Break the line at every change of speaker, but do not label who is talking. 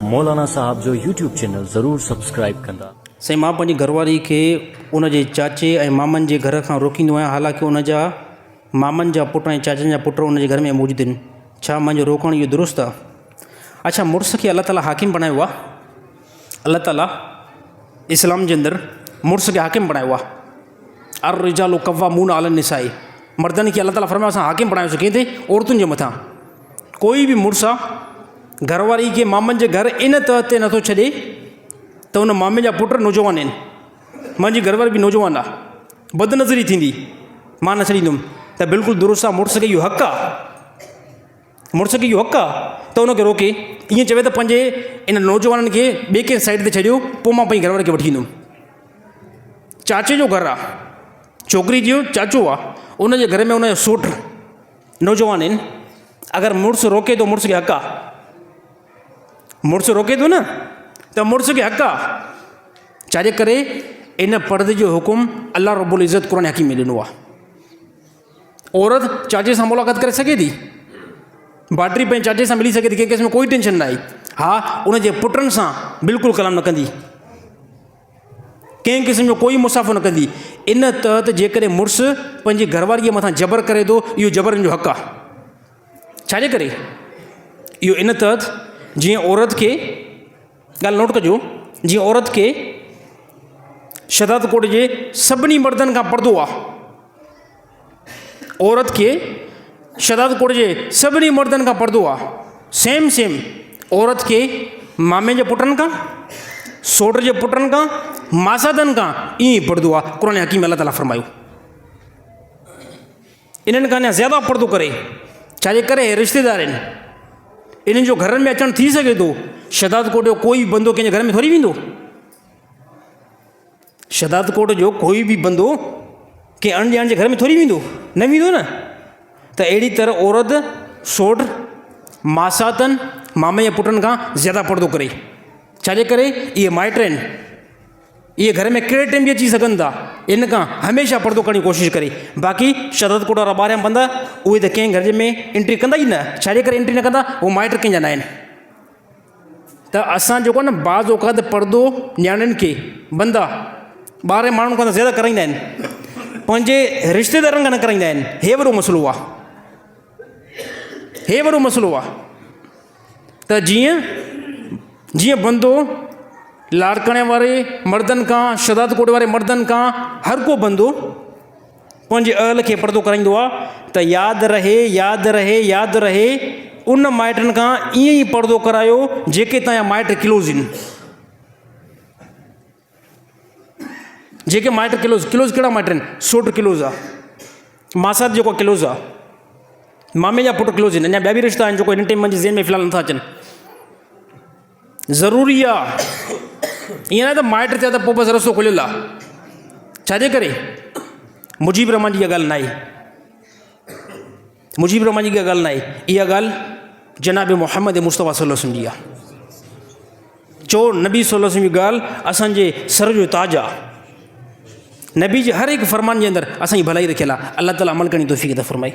मौलाना साहब जो YouTube channel ज़रूर subscribe कंदा।
साईं, मां पंहिंजी घरवारी खे उन जे चाचे ऐं मामनि जे घर खां रोकींदो आहियां, हालांकि उन जा मामनि जा पुट ऐं चाचनि जा पुट उन जे घर में मौजूदु आहिनि। छा मुंहिंजो रोकणु इहो दुरुस्त आहे? अच्छा, मुड़ुस खे अलाह ताला हाकिम बनायो आहे। अलाह ताला इस्लाम जे अंदरि मुड़ुस खे हाकिम बनायो आहे। अर रिजालु क़व्वामून अला निसाए, मर्दनि खे अलाह ताला फरमायो असां हाकिम बणायोसीं कंहिं ते? औरतुनि जे मथां। कोई बि मुड़ुस आहे घरवारी खे मामनि जे घर इन तह ते नथो छॾे त उन मामे जा पुट नौजवान आहिनि। मुंहिंजी घरवारी बि नौजवान आहे, बदनज़री थींदी, मां न छॾींदुमि, त बिल्कुलु दुरुस्त आहे। मुड़ुस खे इहो हक़ु आहे, मुड़ुस खे इहो हक़ु आहे त उनखे रोके। ईअं चवे त पंहिंजे इन नौजवाननि खे ॿिए कंहिं साइड ते छॾियो, पोइ मां पंहिंजी घरवारी खे वठी ईंदुमि। चाचे जो घरु आहे, छोकिरी जो चाचो आहे, उनजे घर में उनजो सौट नौजवान आहिनि। अगरि मुड़ुस रोके थो, मुड़ुस खे हक़ु आहे। मुड़ुस रोके थो न त मुड़ुस खे हक़ु आहे। छाजे करे? इन पर्दे जो हुकुम अल्लाह रब्बुल इज़्ज़त क़ुरान हकीम में ॾिनो आहे। औरत चाचे सां मुलाक़ात करे सघे थी, बाटरी पंहिंजे चाचे सां मिली सघे थी, कंहिं केस में कोई टेंशन न आहे। हा, उनजे पुटनि सां बिल्कुलु कलाम न कंदी, कंहिं क़िस्म जो कोई मुसाफ़ो न कंदी। इन तहत जेकॾहिं मुड़ुस पंहिंजी घरवारीअ मथां जबर करे थो, इहो जबर जो हक़ु आहे। छाजे करे? इहो इन तहत जीअं औरत खे, ॻाल्हि नोट कजो, जीअं औरत खे शदात कोट जे सभिनी मर्दनि खां पर्दो आहे। औरत खे शदात कोट जे सभिनी मर्दनि खां पर्दो आहे। सेम सेम औरत खे मामे जे पुटनि खां, सौट जे पुटनि खां, मासादनि खां ईअं ई पर्दो आहे। क़ुरान हकीम अल्लाह ताला फरमायो इन्हनि खां अञा ज़्यादा पर्दो करे। छाजे करे? रिश्तेदार आहिनि, इन्हनि जो घरनि में अचणु थी सघे थो। शदात कोट जो कोई बि बंदो कंहिंजे घर में थोरी वेंदो। शदात कोट जो कोई बि बंदो कंहिं अणॼाण जे घर में थोरी वेंदो, न वेंदो न। त अहिड़ी तरह औरत सौट, मासातनि, मामे जे पुटनि खां ज़्यादा पर्दो करे। छाजे करे? इहे माइट आहिनि, इहे घर में कहिड़े टाइम बि अची सघनि था, इन खां हमेशह पर्दो करण जी कोशिशि करे। बाक़ी शदात कोट वारा ॿाहिरियां बंदा उहे त कंहिं घर जे में एंट्री कंदा ई न। छाजे करे एंट्री न कंदा? उहे माइट कंहिंजा न आहिनि। त असां जेको आहे न, बाज़ औक़ात पर्दो नियाणियुनि खे बंदा ॿाहिरि माण्हुनि खां त ज़्यादा कराईंदा आहिनि, पंहिंजे रिश्तेदारनि खां न कराईंदा आहिनि। हे वॾो मसइलो आहे, हे वॾो मसइलो आहे। त जीअं जीअं बंदो लाड़काणे वारे मर्दनि खां, शदात कोट वारे मर्दनि खां, हर को बंदो पंहिंजे अहल खे पर्दो कराईंदो आहे, त यादि रहे, यादि रहे, यादि रहे, उन माइटनि खां ईअं ई पर्दो करायो जेके तव्हांजा माइट क्लोज़ आहिनि। जेके माइट क्लोज़ कहिड़ा माइट आहिनि? सौट क्लोज़ आहे, मासात जेको क्लोज़ आहे, मामे जा पुट क्लोज़ आहिनि। अञा ॿिया बि रिश्ता आहिनि जेको हिन टाइम मुंहिंजे ज़हन में फ़िलहालु नथा अचनि। ज़रूरी आहे, ईअं न त माइट थिया त पोइ बसि रस्तो खुलियलु आहे। छाजे करे? मुजीब रहमान जी इहा ॻाल्हि न आहे, मुजीब रहमान जी इहा ॻाल्हि न आहे। इहा ॻाल्हि जनाब मोहम्मद मुस्तफ़ा सल्लल्लाहु अलैहि वसल्लम जी आहे। चओ नबी सल्लल्लाहु अलैहि वसल्लम जी ॻाल्हि असांजे सर जो ताज आहे। नबी जे हर हिकु फ़रमान जे अंदरि असांजी भलाई रखियलु आहे। अल्लाह ताला अमल करण जी तौफ़ीक़ अता फ़रमाए।